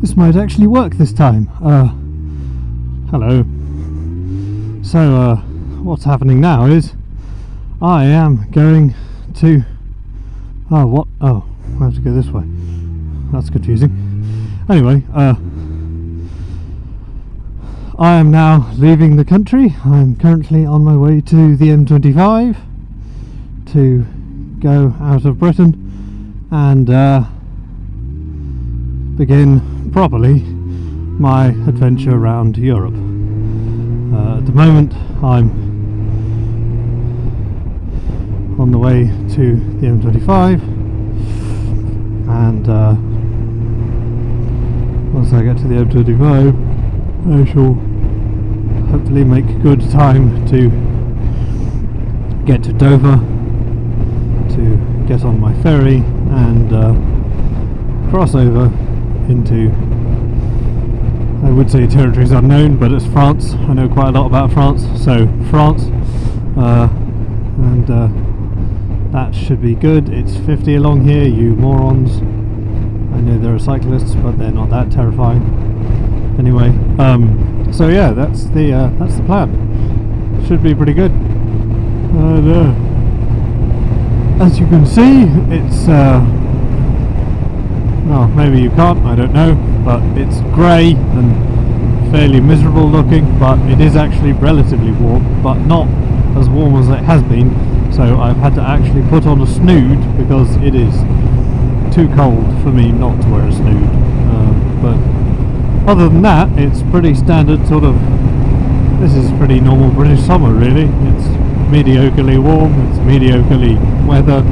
This might actually work this time. Hello. So, what's happening now is I am going to... Oh, what? Oh, I have to go this way. That's confusing. Anyway, I am now leaving the country. I'm currently on my way to the M25 to go out of Britain and begin properly my adventure around Europe. At the moment I'm on the way to the M25, and once I get to the M25 I shall hopefully make good time to get to Dover, to get on my ferry and cross over into, I would say territories unknown, but it's France. I know quite a lot about France, so France, and that should be good. It's 50 along here, you morons. I know there are cyclists, but they're not that terrifying. Anyway, so yeah, that's the plan. Should be pretty good. And as you can see, it's well, maybe you can't, I don't know, but it's grey and fairly miserable looking, but it is actually relatively warm, but not as warm as it has been, so I've had to actually put on a snood because it is too cold for me not to wear a snood. But other than that, it's pretty standard sort of, this is pretty normal British summer really. It's mediocrely warm, it's mediocrely weather,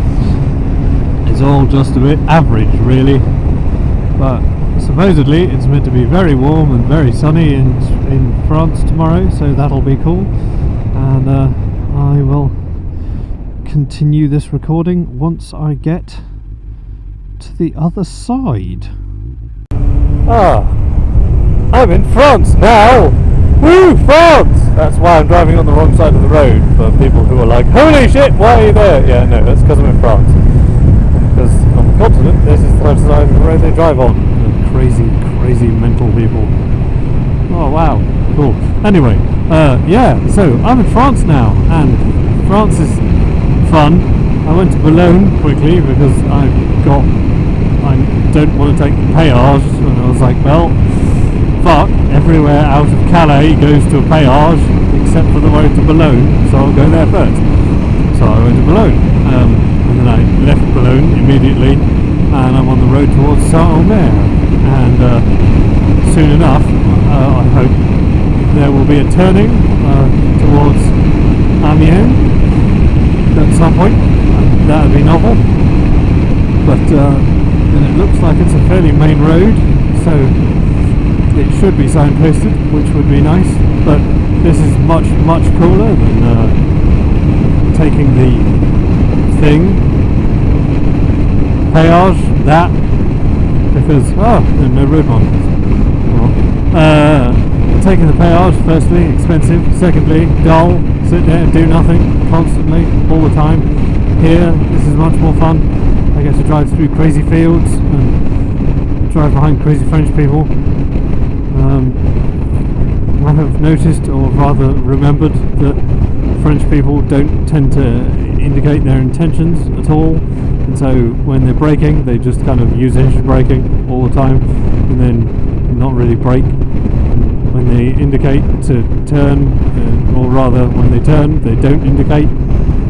it's all just a bit average really. But supposedly it's meant to be very warm and very sunny in France tomorrow, so that'll be cool. And I will continue this recording once I get to the other side. I'm in France now! Woo, France! That's why I'm driving on the wrong side of the road, for people who are like, holy shit, why are you there? Yeah, no, that's because I'm in France. Because on the continent, this is the side of the road they drive on. The crazy mental people. Oh wow, cool. Anyway, yeah, so I'm in France now, and France is fun. I went to Boulogne quickly because I don't want to take the péage, and I was like, well, fuck, everywhere out of Calais goes to a péage except for the road to Boulogne, so I'll go there first. So I went to Boulogne. And then I left Boulogne immediately, and I'm on the road towards Saint-Omer, and soon enough, I hope, there will be a turning towards Amiens at some point. That would be novel, but and it looks like it's a fairly main road, so it should be signposted, which would be nice, but this is much cooler than taking the thing, péage, that, because, there are no road markers. Well, taking the péage, firstly, expensive, secondly, dull, sit there and do nothing, constantly, all the time. Here, this is much more fun. I get to drive through crazy fields, and drive behind crazy French people. I have noticed, or rather remembered, that French people don't tend to indicate their intentions at all, and so when they're braking they just kind of use engine braking all the time and then not really brake. And when they indicate to turn, or rather when they turn they don't indicate,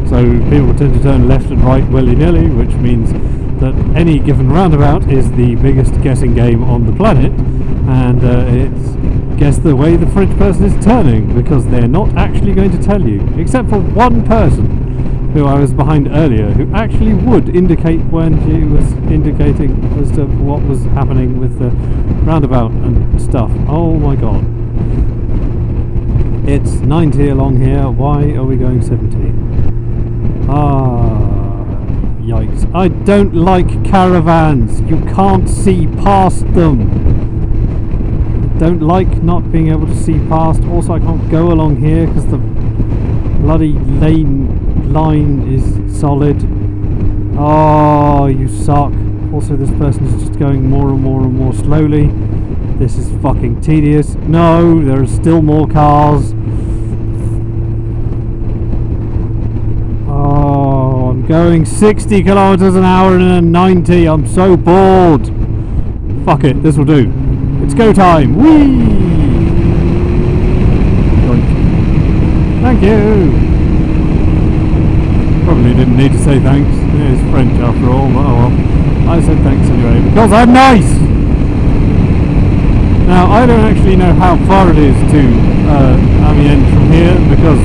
so people tend to turn left and right willy-nilly, which means that any given roundabout is the biggest guessing game on the planet, and it's guess the way the French person is turning, because they're not actually going to tell you, except for one person who I was behind earlier, who actually would indicate when she was indicating as to what was happening with the roundabout and stuff. Oh my god. It's 90 along here, why are we going 70? Yikes. I don't like caravans, you can't see past them. Don't like not being able to see past. Also, I can't go along here because the bloody line is solid. Oh, you suck. Also, this person is just going more and more slowly. This is fucking tedious. No, there are still more cars. Oh, I'm going 60 kilometers an hour in a 90. I'm so bored. Fuck it, this will do. It's go time. Whee! Thank you. Probably didn't need to say thanks. It is French after all, but oh well. I said thanks anyway because I'm nice. Now I don't actually know how far it is to Amiens from here because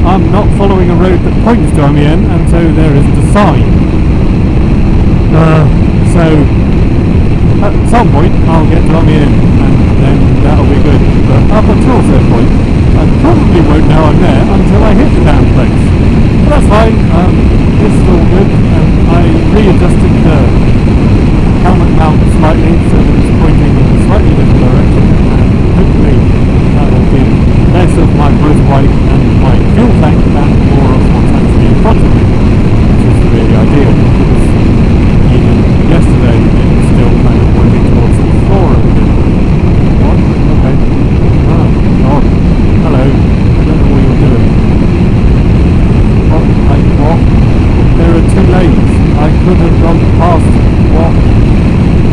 I'm not following a road that points to Amiens, and so there isn't a sign. So at some point I'll get to Amiens and then that'll be good. But up until a certain point, I probably won't know I'm there until I hit the damn place. But that's fine. This is all good. I readjusted the helmet mount slightly so that it's pointing in a slightly different direction, and hopefully that will give less of my motorbike and my fuel tank and more of what's actually in front of me, which is really ideal because even yesterday it was still kind of pointing towards the floor of the what? Okay. Oh, God. Hello. I don't know what you're doing. What? There are two lanes. I could have gone past. What?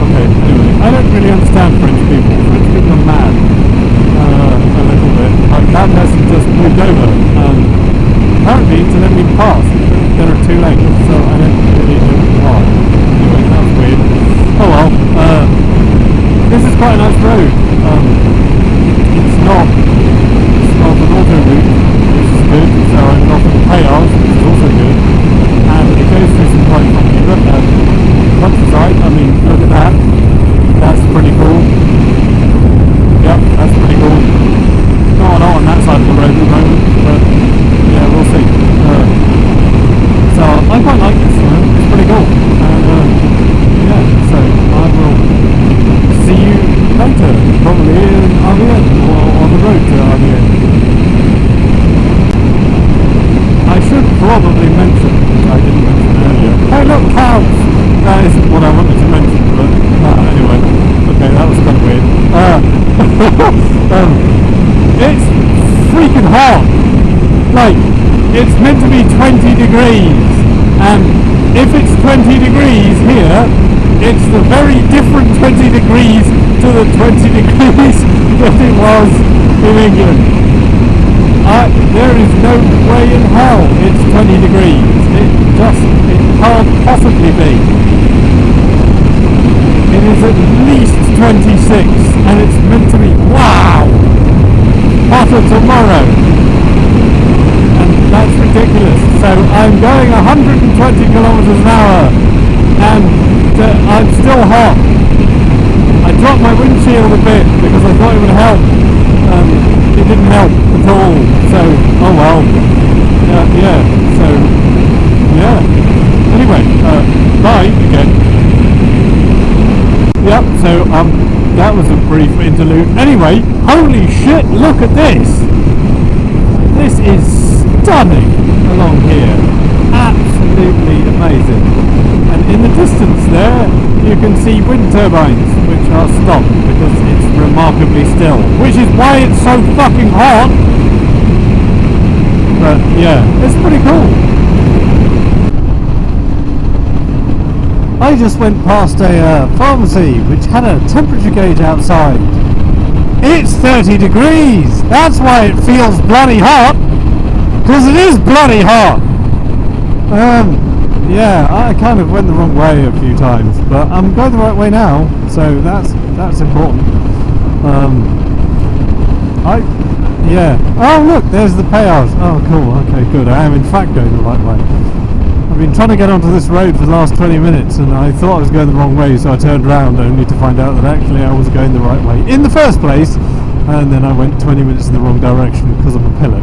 Okay, anyway. I don't really understand French people. French people are mad. A little bit. Like that person just moved over. Apparently to let me pass, there are two lanes, so I don't really know why. Anyway, that was weird. Oh well. This is quite a nice road. It's not an auto route, which is good, so I'm not on the payouts, which is also good. And it goes through some quite funky countryside. I mean, look at that. That's pretty cool. Yep, that's pretty cool. Not on that side of the road at the moment, but yeah, we'll see. So I quite like this, it's pretty cool. And yeah, so I will see you later, probably in Amiens, or on the road to Amiens. I should probably mention, which I didn't mention earlier, hey look, cows! That isn't what I wanted to mention, but anyway. Okay, that was kind of weird. It's freaking hot! Like, it's meant to be 20 degrees, and if it's 20 degrees here, it's the very different 20 degrees to the 20 degrees that it was in England. There is no way in hell it's 20 degrees. It can't possibly be. It is at least 26, and it's meant to be, wow, hotter tomorrow. And that's ridiculous. So I'm going 120 kilometers an hour, and I'm still hot. I dropped my windshield a bit because I thought it would help. It didn't help at all. So, oh well. Yeah. So, yeah. Anyway, bye again. Yep. So, that was a brief interlude. Anyway, holy shit! Look at this. This is stunning along here. Absolutely amazing. And in the distance there, you can see wind turbines, which are stopped because it's remarkably still, which is why it's so fucking hot. But yeah, it's pretty cool. I just went past a pharmacy which had a temperature gauge outside. It's 30 degrees. That's why it feels bloody hot, because it is bloody hot. Yeah, I kind of went the wrong way a few times, but I'm going the right way now, so that's important. Yeah. Oh look, there's the payouts. Oh cool, okay, good. I am in fact going the right way. I've been trying to get onto this road for the last 20 minutes, and I thought I was going the wrong way, so I turned around only to find out that actually I was going the right way in the first place, and then I went 20 minutes in the wrong direction because of a pillow.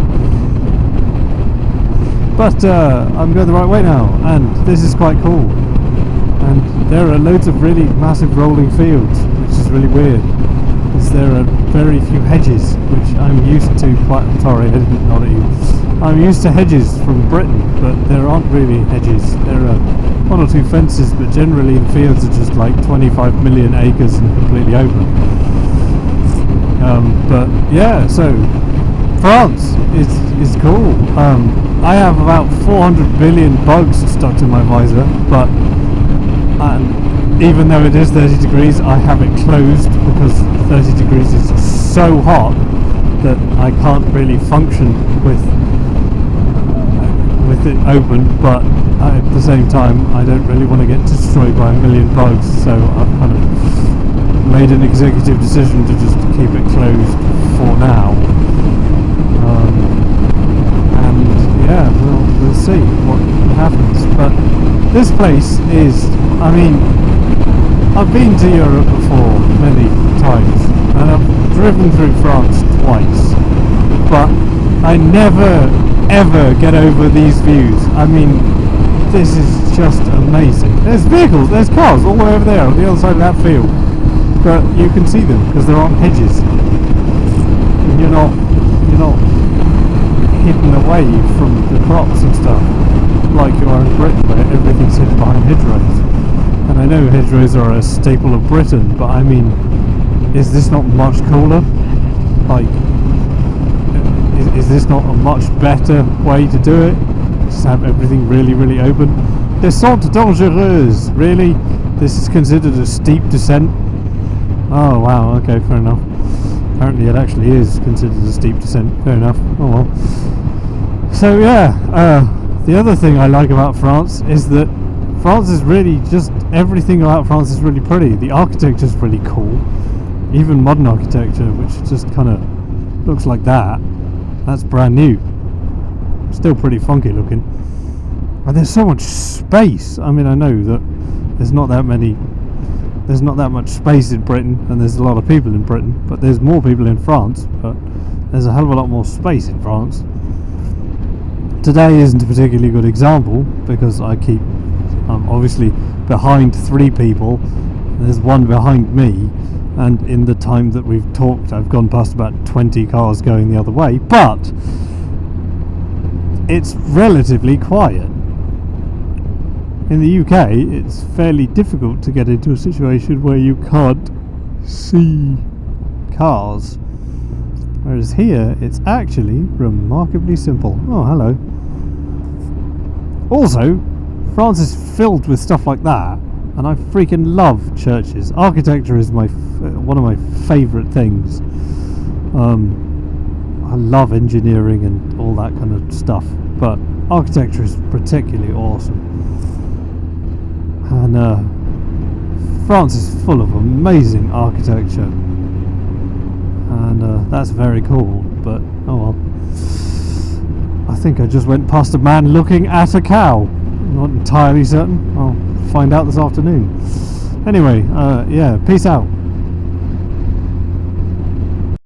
But I'm going the right way now, and this is quite cool. And there are loads of really massive rolling fields, which is really weird, because there are very few hedges, which I'm used to sorry, I didn't nod at you. I'm used to hedges from Britain, but there aren't really hedges. There are one or two fences, but generally the fields are just like 25 million acres and completely open. But yeah, so France is cool. I have about 400 billion bugs stuck to my visor, but even though it is 30 degrees, I have it closed because 30 degrees is so hot that I can't really function with it open. But at the same time, I don't really want to get destroyed by a million bugs, so I've kind of made an executive decision to just keep it closed for now. And yeah, we'll see what happens. But this place is, I mean, I've been to Europe before many times, and I've driven through France twice, but I never ever get over these views. I mean, this is just amazing. There's vehicles, there's cars all the way over there on the other side of that field, but you can see them because they're on hedges, and you're not hidden away from the crops and stuff like you are in Britain, where everything's hidden behind hedgerows. And I know hedgerows are a staple of Britain, but I mean, is this not much cooler? Like, is this not a much better way to do it? Just have everything really, really open. Descente dangereuse, really? This is considered a steep descent? Oh wow, okay, fair enough. Apparently it actually is considered a steep descent, fair enough. Oh well. So yeah, the other thing I like about France is that France is really just, everything about France is really pretty. The architecture is really cool. Even modern architecture, which just kind of looks like that. That's brand new. Still pretty funky looking. And there's so much space. I mean, I know that there's not that much space in Britain, and there's a lot of people in Britain, but there's more people in France, but there's a hell of a lot more space in France. Today isn't a particularly good example because I keep obviously behind 3 people. There's one behind me, and in the time that we've talked I've gone past about 20 cars going the other way, but it's relatively quiet. In the UK it's fairly difficult to get into a situation where you can't see cars, whereas here it's actually remarkably simple. Oh, hello. Also, France is filled with stuff like that, and I freaking love churches. Architecture is one of my favourite things. I love engineering and all that kind of stuff, but architecture is particularly awesome. And France is full of amazing architecture, and that's very cool. But oh well. I think I just went past a man looking at a cow. Not entirely certain. I'll find out this afternoon. Anyway, yeah, peace out.